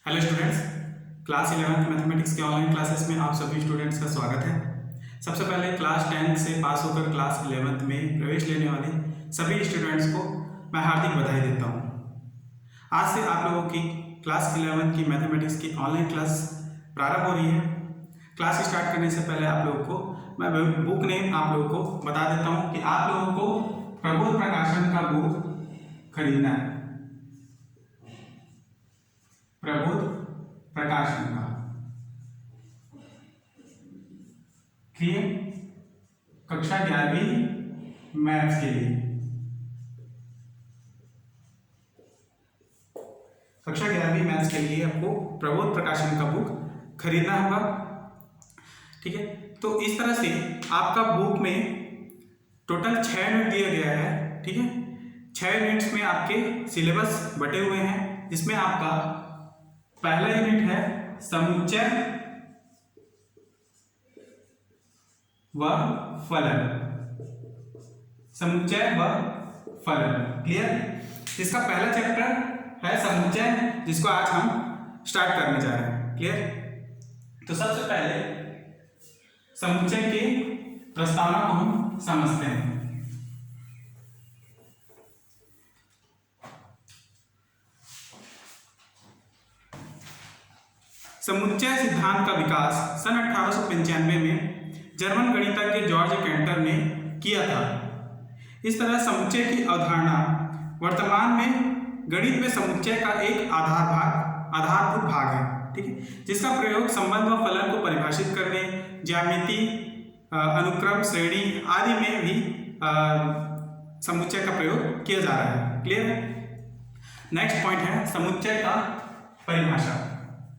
Hello students, class 11th mathematics के online classes में आप सभी स्टूडेंट्स का स्वागत है। सबसे पहले क्लास 10 से पास होकर क्लास 11th में प्रवेश लेने वाले सभी स्टूडेंट्स को मैं हार्दिक बधाई देता हूं। आज से आप लोगों की क्लास 11th की मैथमेटिक्स की ऑनलाइन क्लास प्रारंभ हो रही है। क्लास स्टार्ट करने से पहले आप लोगों को मैं बुक नेम आप लोगों को बता देता हूँ कि आप लोगों को प्रबोध प्रकाशन का बुक खरीदना है। प्रबोध प्रकाशन का क्लियर, कक्षा 11वीं मैथ्स के लिए। कक्षा 11वीं मैथ्स के लिए आपको प्रबोध प्रकाशन का बुक खरीदना होगा। ठीक है, तो इस तरह से आपका बुक में टोटल 6 यूनिट दिया गया है। ठीक है, 6 यूनिट्स में आपके सिलेबस बटे हुए हैं, जिसमें आपका पहला यूनिट है समुच्चय व फलन। समुच्चय व फलन क्लियर। इसका पहला चैप्टर है समुच्चय, जिसको आज हम स्टार्ट करने जा रहे हैं। क्लियर, तो सबसे पहले समुच्चय की प्रस्तावना को हम समझते हैं। समुच्चय सिद्धांत का विकास सन 1895 में जर्मन गणितज्ञ जॉर्ज कैंटर ने किया था। इस तरह समुच्चय की अवधारणा वर्तमान में गणित में समुच्चय का एक आधारभूत भाग है। ठीक है, जिसका प्रयोग संबंध व फलन को परिभाषित करने, ज्यामिति, अनुक्रम, श्रेणी आदि में भी समुच्चय का प्रयोग किया जा रहा है। क्लियर है। नेक्स्ट पॉइंट है समुच्चय का परिभाषा।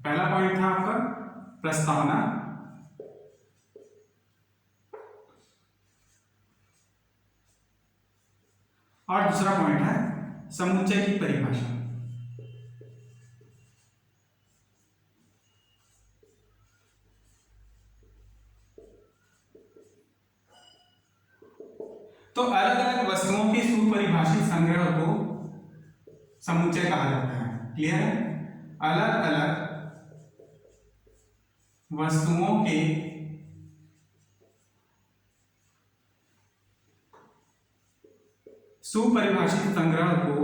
पहला पॉइंट था आपका प्रस्तावना, और दूसरा पॉइंट है समुच्चय की परिभाषा। तो अलग अलग वस्तुओं के सुपरिभाषित संग्रह को समुच्चय कहा जाता है। क्लियर है, अलग अलग वस्तुओं के सुपरिभाषित संग्रह को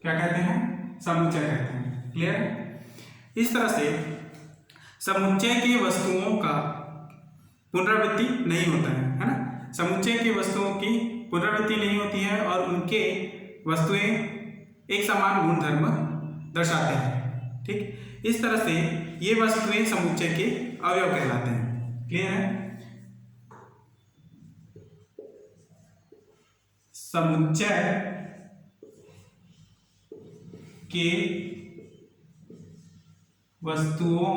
क्या कहते हैं? समुच्चय कहते हैं। क्लियर। इस तरह से समुच्चय की वस्तुओं का पुनरावृत्ति नहीं होता है ना। समुच्चय की वस्तुओं की पुनरावृत्ति नहीं होती है और उनके वस्तुएं एक समान गुणधर्म दर्शाते हैं। ठीक, इस तरह से ये वस्तुएं समुच्चय के अवयव कहलाते हैं। क्लियर है। समुच्चय के वस्तुओं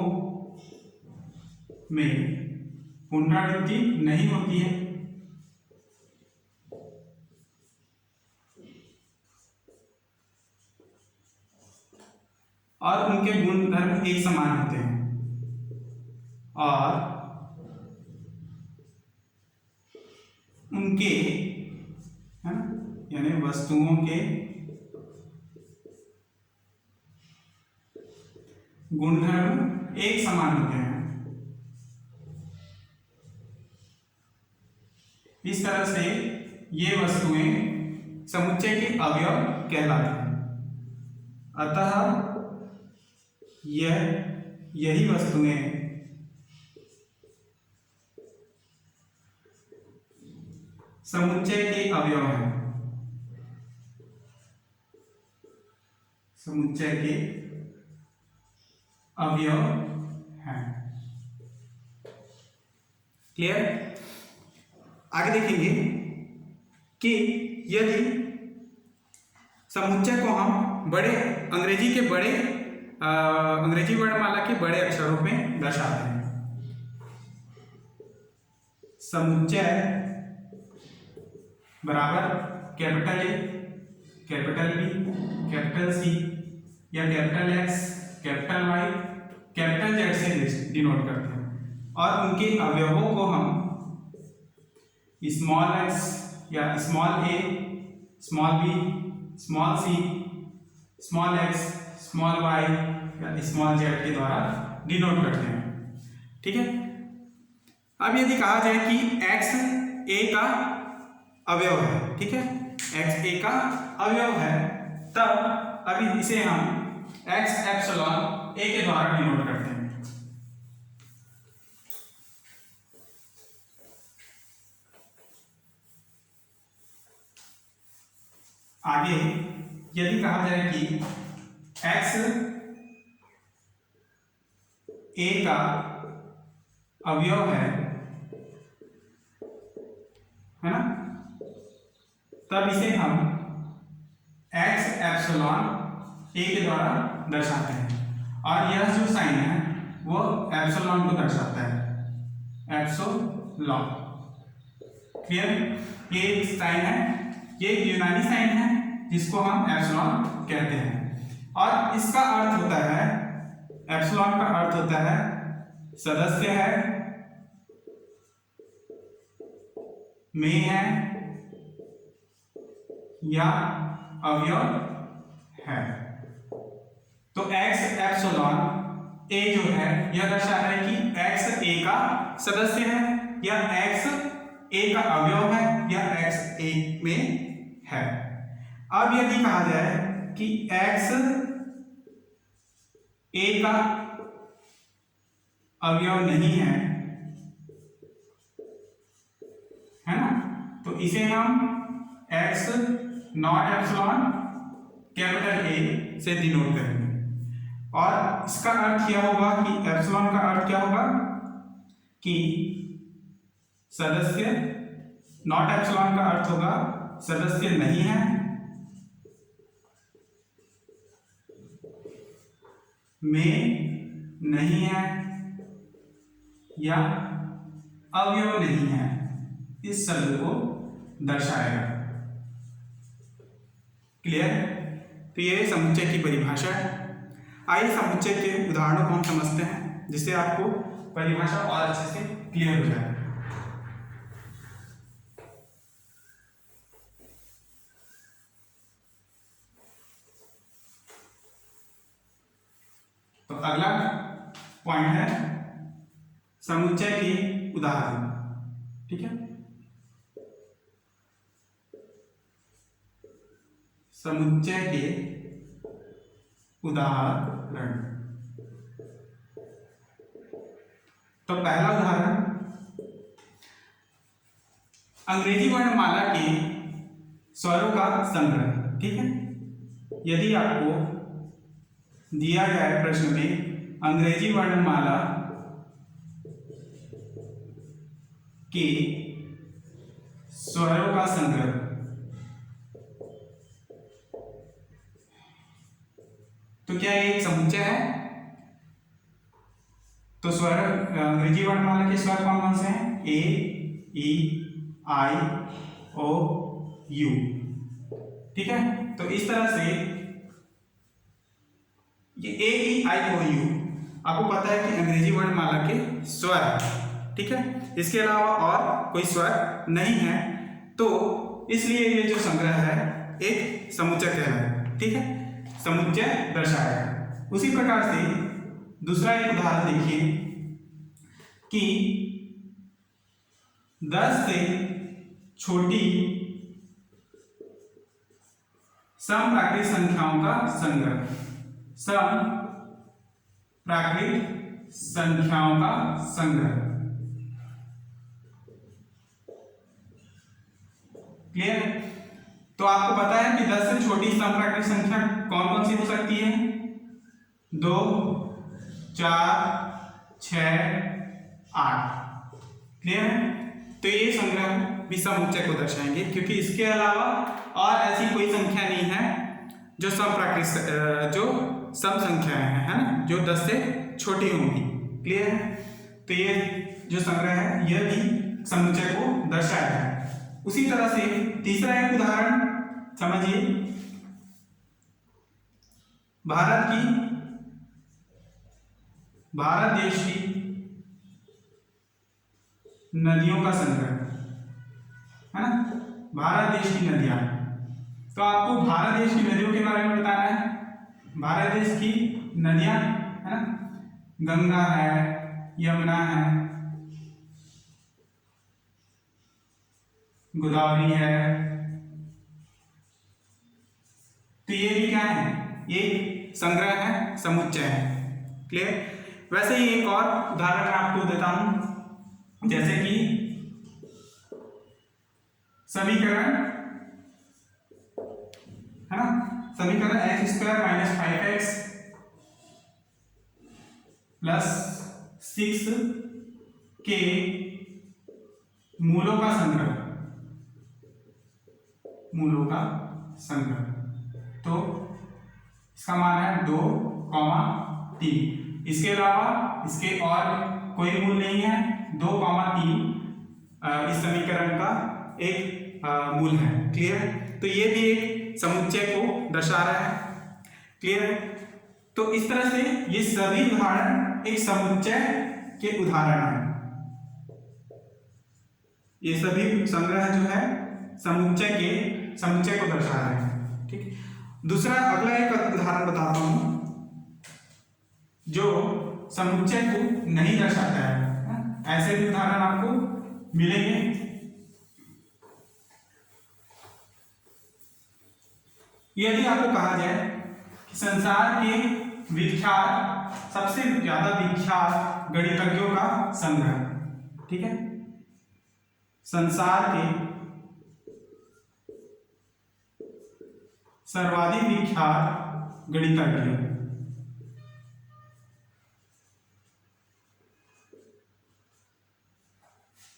में पुनरावृत्ति नहीं होती है और उनके गुणधर्म एक समान होते हैं और उनके, है ना, यानी वस्तुओं के गुणधर्म एक समान होते हैं। इस तरह से ये वस्तुएं समुच्चय के अवयव कहलाती हैं। अतः यही वस्तुएं समुच्चय के अवयव हैं। समुच्चय के अवयव हैं। क्लियर। आगे देखेंगे कि यदि समुच्चय को हम अंग्रेजी वर्णमाला के बड़े अक्षरों में दर्शाते हैं। समुच्चय बराबर capital A, capital B, capital C या capital X, capital Y, capital Z से डिनोट करते हैं। और उनके अवयवों को हम स्मॉल एक्स या small a, small b, small c, small x, small y या स्मॉल जेड के द्वारा डिनोट करते हैं। ठीक है। अब यदि कहा जाए कि एक्स ए का अवयव है, ठीक है, एक्स ए का अवयव है, तब अभी इसे हम एक्स एप्सिलॉन ए के द्वारा डिनोट करते हैं। आगे यदि कहा जाए कि एक्स ए का अवयव है ना, तब इसे हम एक्स एप्सिलॉन ए के द्वारा दर्शाते हैं। और यह जो साइन है वो एप्सिलॉन को दर्शाता है, एप्सिलॉन। क्लियर? ये एक साइन है, ये एक यूनानी साइन है जिसको हम एप्सिलॉन कहते हैं। और इसका अर्थ होता है, एप्सिलॉन का अर्थ होता है सदस्य है, में है या अवयव है। तो एक्स एप्सिलॉन ए जो है यह दर्शाता है कि एक्स ए का सदस्य है या एक्स ए का अवयव है या एक्स ए में है। अब यदि कहा जाए कि एक्स ए का अवयव नहीं है ना, तो इसे हम x not epsilon capital A से डिनोट करेंगे। और इसका अर्थ क्या होगा कि एप्सिलॉन का अर्थ क्या होगा कि सदस्य, नॉट एप्सिलॉन का अर्थ होगा सदस्य नहीं है, में नहीं है या अवयव नहीं है, इस शब्द को दर्शाएगा। क्लियर? तो ये समुच्चय की परिभाषा है। आइए समुच्चय के उदाहरणों को हम समझते हैं जिससे आपको परिभाषा और अच्छे से क्लियर हो जाए। तो अगला पॉइंट है समुच्चय के उदाहरण। ठीक है, समुच्चय के उदाहरण। तो पहला उदाहरण, अंग्रेजी वर्णमाला के स्वरों का संग्रह। ठीक है, यदि आपको दिया गया है प्रश्न में अंग्रेजी वर्णमाला के स्वरों का संग्रह, तो क्या ये एक समुच्चय है? तो स्वर, अंग्रेजी वर्णमाला के स्वर कौन कौन से हैं? ए, ई, आई, ओ, यू। ठीक है, तो इस तरह से ये ए, ई, आई, ओ, यू आपको पता है कि अंग्रेजी वर्णमाला के स्वर है। ठीक है, इसके अलावा और कोई स्वर नहीं है, तो इसलिए ये जो संग्रह है एक समुच्चय कहलाएगा। ठीक है, समुच्चय दर्शाएगा। उसी प्रकार से दूसरा एक उदाहरण देखिए कि 10 से छोटी समप्राकृत संख्याओं का संग्रह, समप्राकृत संख्याओं का संग्रह। क्लियर? तो आपको पता है कि 10 से छोटी समप्राकृत संख्या कौन कौन सी हो सकती है? 2, 4, 6, 8। क्लियर है? तो ये संग्रह भी समुच्चय को दर्शाएंगे, क्योंकि इसके अलावा और ऐसी कोई संख्या नहीं है जो समप्राकृत, जो सम संख्याएं हैं, है ना, जो 10 से छोटी होंगी। क्लियर है? तो ये जो संग्रह है यह भी समुच्चय को दर्शाएगा। उसी तरह से तीसरा एक उदाहरण समझिए, भारत देश की नदियों का संग्रह, है ना, भारत देश की नदियां। तो आपको भारत देश की नदियों के बारे में बताना है। भारत देश की नदियां, है ना, गंगा है, यमुना है, गोदावरी है। तो ये भी क्या है, ये संग्रह है, समुच्चय है। क्लियर। वैसे ही एक और उदाहरण मैं आपको देता हूं, जैसे कि समीकरण, है ना, समीकरण x² - 5x + 6 के मूलों का संग्रह, मूलों का संग्रह। तो इसका मान है 2, 3। इसके अलावा इसके और कोई मूल नहीं है। 2, 3 इस समीकरण का एक मूल है। क्लियर। तो ये भी एक समुच्चय को दर्शा रहा है। क्लियर है। तो इस तरह से ये सभी उदाहरण एक समुच्चय के उदाहरण हैं। ये सभी संग्रह जो है समुच्चय को दर्शा रहे हैं। ठीक। दूसरा अगला एक उदाहरण बताता हूं जो समुच्चय को नहीं दर्शाता है। ऐसे भी उदाहरण आपको मिलेंगे। यदि आपको कहा जाए कि संसार के विख्यात, सबसे ज्यादा विख्यात गणितज्ञों का संग्रह, ठीक है, संसार के सर्वाधिक विख्यात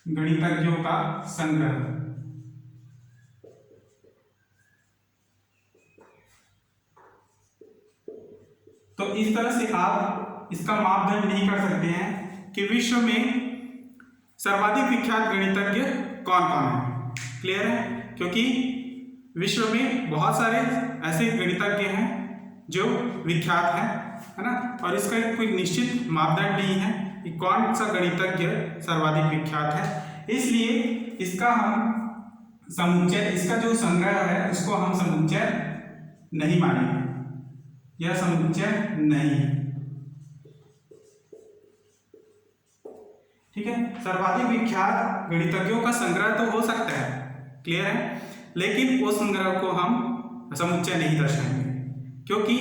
गणितज्ञों का संग्रह। तो इस तरह से आप इसका मापदंड नहीं कर सकते हैं कि विश्व में सर्वाधिक विख्यात गणितज्ञ कौन कौन है। क्लियर है। क्योंकि विश्व में बहुत सारे ऐसे गणितज्ञ हैं जो विख्यात हैं, है ना, और इसका कोई निश्चित मापदंड नहीं है कि कौन सा गणितज्ञ सर्वाधिक विख्यात है। इसलिए इसका हम समुच्चय, इसका जो संग्रह है उसको हम समुच्चय नहीं मानेंगे। यह समुच्चय नहीं है। ठीक है। सर्वाधिक विख्यात गणितज्ञों का संग्रह तो हो सकता है, क्लियर है, लेकिन उस संग्रह को हम समुच्चय नहीं दर्शाएंगे, क्योंकि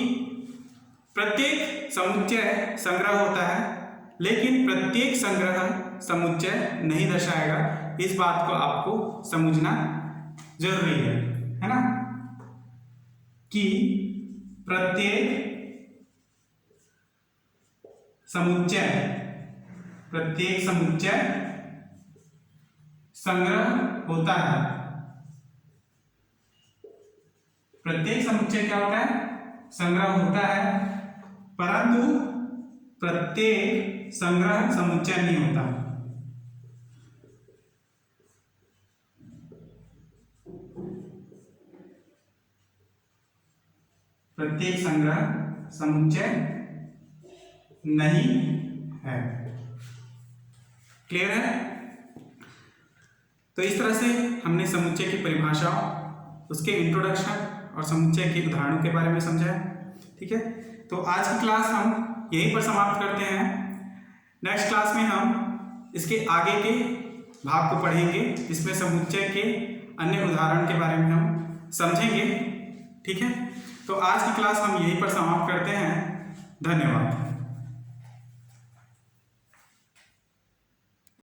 प्रत्येक समुच्चय संग्रह होता है लेकिन प्रत्येक संग्रह समुच्चय नहीं दर्शाएगा। इस बात को आपको समझना जरूरी है ना, कि प्रत्येक समुच्चय संग्रह होता है। प्रत्येक समुच्चय क्या होता है, संग्रह होता है, परंतु प्रत्येक संग्रह समुच्चय नहीं होता। प्रत्येक संग्रह समुच्चय नहीं है। क्लियर है। तो इस तरह से हमने समुच्चय की परिभाषा, उसके इंट्रोडक्शन और समुच्चय के उदाहरणों के बारे में समझा है। ठीक है। तो आज की क्लास हम यहीं पर समाप्त करते हैं। नेक्स्ट क्लास में हम इसके आगे के भाग को पढ़ेंगे, इसमें समुच्चय के अन्य उदाहरण के बारे में हम समझेंगे। ठीक है। तो आज की क्लास हम यहीं पर समाप्त करते हैं। धन्यवाद।